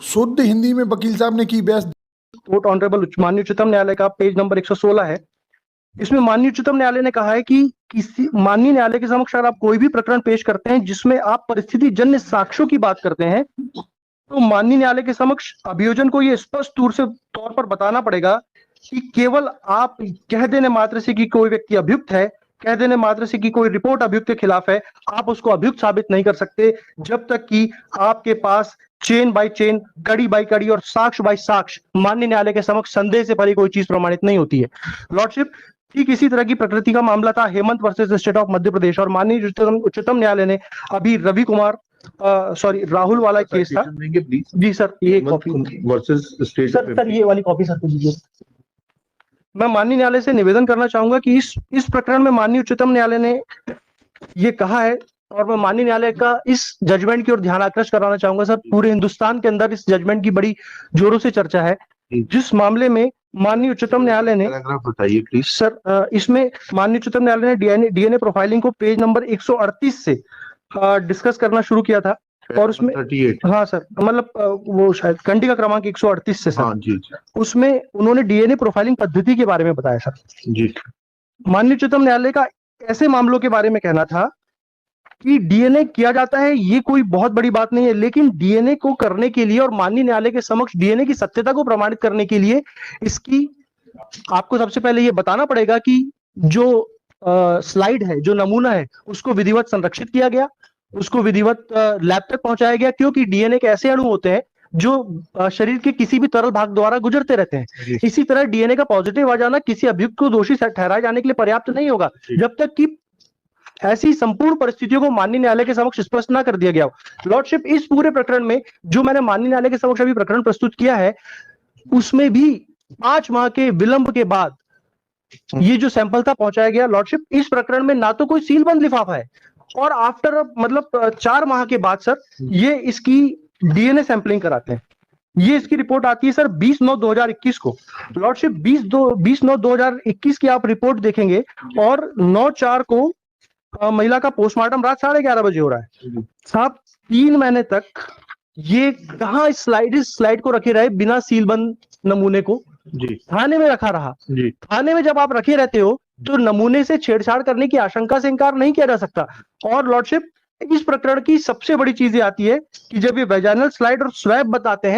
शुद्ध हिंदी में वकील साहब ने की बहस। कोर्ट ऑनरेबल माननीय उच्चतम न्यायालय का पेज नंबर 116 है। इसमें माननीय उच्चतम न्यायालय ने कहा है कि किसी माननीय न्यायालय के समक्ष अगर आप कोई भी प्रकरण पेश करते हैं जिसमें आप परिस्थिति जन्य साक्ष्यों की बात करते हैं, तो माननीय न्यायालय के समक्ष अभियोजन को यह स्पष्ट तौर पर बताना पड़ेगा कि केवल आप कह देने मात्र से कि कोई व्यक्ति अभियुक्त है, कह देने मात्र से कि कोई रिपोर्ट अभियुक्त के खिलाफ है, आप उसको अभियुक्त साबित नहीं कर सकते जब तक कि आपके पास चेन बाय चेन, कड़ी बाय कड़ी और साक्ष्य बाय साक्ष्य माननीय न्यायालय के समक्ष संदेह से परे कोई चीज प्रमाणित नहीं होती है। लॉर्डशिप, ठीक इसी तरह की प्रकृति का मामला था Hemant versus state of Madhya Pradesh, और माननीय उच्चतम न्यायालय ने अभी रवि कुमार राहुल वाला केस था। जी सर, ये कॉपी वर्सेस स्टेट सर ये वाली कॉपी सर दीजिए। मैं माननीय न्यायालय से निवेदन करना चाहूंगा कि इस प्रकरण में माननीय उच्चतम न्यायालय ने ये कहा है, और मैं माननीय न्यायालय का इस जजमेंट की ओर ध्यान आकर्षित कराना चाहूंगा। सर, पूरे हिंदुस्तान के अंदर इस जजमेंट की बड़ी जोरों से चर्चा है, जिस मामले में माननीय उच्चतम न्यायालय ने, बताइए प्लीज सर, इसमें माननीय उच्चतम न्यायालय ने डीएनए प्रोफाइलिंग को पेज नंबर 138 से डिस्कस करना शुरू किया था, और उसमें 38 हाँ सर, मतलब वो शायद घंटी का क्रमांक 138 से सर। हाँ जी उसमें उन्होंने डीएनए प्रोफाइलिंग पद्धति के बारे में बताया सर। जी। माननीय उच्चतम न्यायालय का ऐसे मामलों के बारे में कहना था कि डीएनए किया जाता है, ये कोई बहुत बड़ी बात नहीं है, लेकिन डीएनए को करने के लिए और माननीय न्यायालय के समक्ष डीएनए की सत्यता को प्रमाणित करने के लिए इसकी आपको सबसे पहले ये बताना पड़ेगा कि जो स्लाइड है, जो नमूना है, उसको विधिवत संरक्षित किया गया, उसको विधिवत लैब तक पहुंचाया गया, क्योंकि डीएनए के ऐसे अणु होते हैं जो शरीर के किसी भी तरल भाग द्वारा गुजरते रहते हैं। इसी तरह डीएनए का पॉजिटिव आ जाना किसी अभियुक्त को दोषी ठहराए जाने के लिए पर्याप्त नहीं होगा जब तक कि ऐसी संपूर्ण परिस्थितियों को माननीय न्यायालय के समक्ष स्पष्ट ना कर दिया गया हो। लॉर्डशिप, इस पूरे प्रकरण में जो मैंने माननीय न्यायालय के समक्ष अभी प्रकरण प्रस्तुत किया है, उसमें भी 5 माह के विलंब के बाद ये जो सैंपल था पहुंचाया गया। लॉर्डशिप, इस प्रकरण में ना तो कोई सीलबंद लिफाफा है, और आफ्टर मतलब 4 माह के बाद सर ये इसकी डीएनए सैंपलिंग कराते हैं। ये इसकी रिपोर्ट आती है सर 20/9/2021 को। लॉर्डशिप, 20/9/2021 की आप रिपोर्ट देखेंगे, और 9/4 को महिला का पोस्टमार्टम रात 11:30 बजे हो रहा है। साहब, 3 महीने तक ये कहां इस स्लाइड को रखे रहे बिना सीलबंद नमूने को? जी, थाने में रखा रहा। जी। थाने में जब आप रखे रहते हो तो नमूने से छेड़छाड़ करने की आशंका से इनकार नहीं किया जा सकता। और लॉर्डशिप, इस प्रकरण की सबसे बड़ी चीज ये आती है कि जब ये वेजाइनल स्लाइड और स्वैब बताते हैं